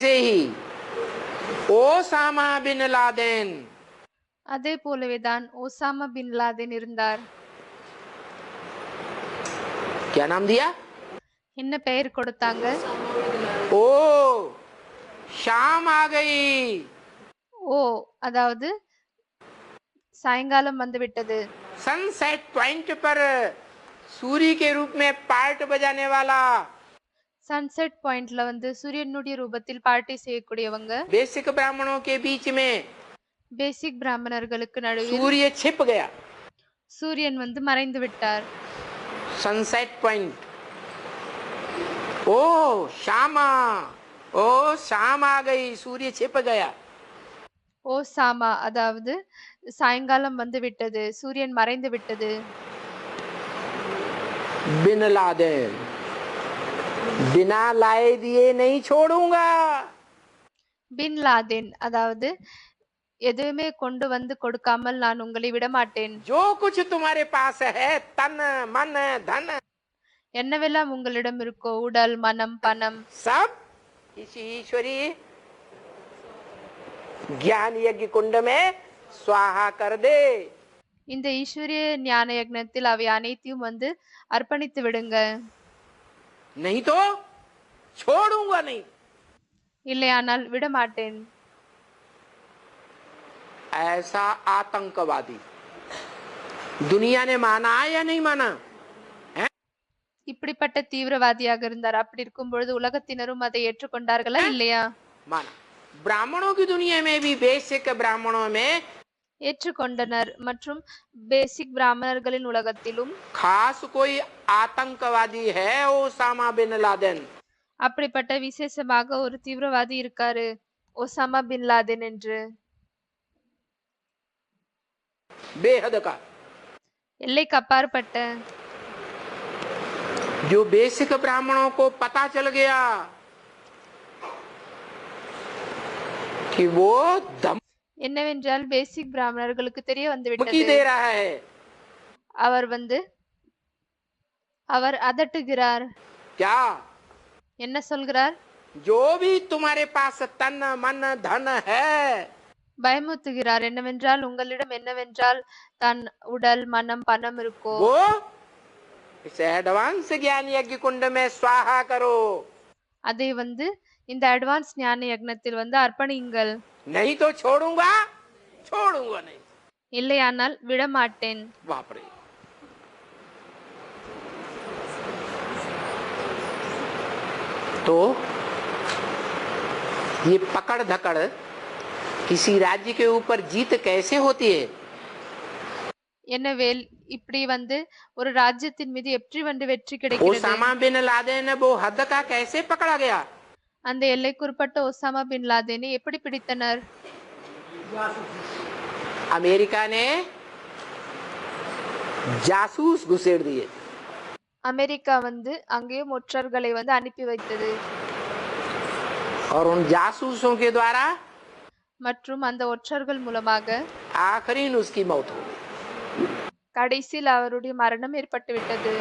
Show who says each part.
Speaker 1: से ही Osama bin Laden
Speaker 2: அதே போலவேதான் Osama bin லாதென் இருந்தார்.
Speaker 1: क्या नाम दिया?
Speaker 2: என்ன பெயர் கொடுத்தாங்க?
Speaker 1: ओ शाम आ गई.
Speaker 2: ஓ அதாவது சாயங்காலம் வந்து விட்டது.
Speaker 1: सनसेट पॉइंट पर सूर्य के रूप में पार्ट बजाने वाला
Speaker 2: சன்செட் பாயிண்ட்ல வந்து சூரியனுடைய ரூபத்தில் பார்ட்டி செய்யக்கூடியவங்க
Speaker 1: बेसिक ब्राह्मणों के बीच में
Speaker 2: பேசிக் பிராமணர்களுக்கு நடுவில்
Speaker 1: सूर्य छिप गया.
Speaker 2: சூரியன் வந்து மறைந்து விட்டார்.
Speaker 1: सनसेट पॉइंट ओ शामा ओ शाम आ गई सूर्य छिप गया.
Speaker 2: ஓ சாமா அதாவது சாயங்காலம் வந்து விட்டது, சூரியன் மறைந்து விட்டது.
Speaker 1: बिन लादेन बिना लाए दिए नहीं छोड़ूंगा.
Speaker 2: பின் லாதென் அதாவது எதுவுமே கொண்டு வந்து கொடுக்காமல் நான் உங்களை விடமாட்டேன்.
Speaker 1: जो कुछ तुम्हारे पास है तन मन धन
Speaker 2: என்னவெல்லாம் உங்களிடம் இருக்கோ, உடல் மனம் பணம்,
Speaker 1: सब इसी ईश्वरी ज्ञान यज्ञ कुंड में स्वाहा कर दे.
Speaker 2: இந்த ஈஸ்வரிய ஞான யக்னத்தில் அவை அனைத்தையும் வந்து அர்ப்பணித்து விடுங்க.
Speaker 1: नहीं तो छोड़ूंगा नहीं.
Speaker 2: இல்லையானால் விடமாட்டேன்.
Speaker 1: ऐसा आतंकवादी दुनिया ने माना या नहीं माना?
Speaker 2: இப்படிப்பட்ட தீவிரவாதியாக இருந்தார். அப்படி இருக்கும் பொழுது உலகத்தினரும் அதை ஏற்றுக்கொண்டார்களா இல்லையா?
Speaker 1: माना. ब्राह्मणों की दुनिया में भी बेसिक ब्राह्मणों में
Speaker 2: ஏற்றுக்கொண்டனர். மற்றும் பேசிக் பிராமணர்களின் உலகத்திலும்
Speaker 1: खास कोई आतंकवादी है ओसामा बिन लादेन.
Speaker 2: அப்படிப்பட்ட விசேஷமாக ஒரு தீவிரவாதி இருக்காரு, ஒசாமா பின் லாதென் என்று.
Speaker 1: बेहद का
Speaker 2: எல்லைக்கு அப்பாற்பட்ட
Speaker 1: जो बेसिक ब्राह्मणों को पता चल गया कि वो धमकी
Speaker 2: என்னவென்றால் பேசிக் பிராமணர்களுக்கு தெரிய வந்து விட்டது,
Speaker 1: दे रहा है.
Speaker 2: அவர் அதட்டுகிறார்.
Speaker 1: क्या?
Speaker 2: என்ன சொல்கிறார்?
Speaker 1: जो भी तुम्हारे पास तन मन धन है
Speaker 2: பயமுறுத்துகிறார். என்னவென்றால் உங்களிடம் என்னவென்றால் தன் உடல் மனம் பணம் இருக்கோ,
Speaker 1: वो इस एडवांस ज्ञान यज्ञ कुंड में स्वाहा करो.
Speaker 2: அதை வந்து இந்த அட்வான்ஸ் ஞான யக்னத்தில் வந்து அர்ப்பணியுங்கள்.
Speaker 1: नहीं तो छोड़ूंगा नहीं.
Speaker 2: இல்லையானால் விடமாட்டேன்.
Speaker 1: बाप रे. तो ये पकड़ धकड़ किसी राज्य के ऊपर जीत कैसे होती है?
Speaker 2: எனவே இப்படி வந்து ஒரு ராஜ்யத்தின் மீது எப்படி வந்து வெற்றி
Speaker 1: वो
Speaker 2: கிடைக்கிறது?
Speaker 1: ओसामा बिन लादेन वो हद का कैसे पकड़ा गया?
Speaker 2: அந்த எல்லைக்குட்பட்ட ஒசாமா பின் லாதெனை எப்படி பிடித்தனர்?
Speaker 1: अमेरिका ने जासूस घुसेड़ दिए.
Speaker 2: அமெரிக்கா வந்து அங்கேயும் ஒற்றர்களை வந்து அனுப்பி வைத்தது.
Speaker 1: और उन जासूसों के द्वारा
Speaker 2: மற்றும் அந்த ஒற்றர்கள் மூலமாக
Speaker 1: आखिरी उसकी मौत हो गई.
Speaker 2: கடைசியில் அவருடைய மரணம் ஏற்பட்டு விட்டது.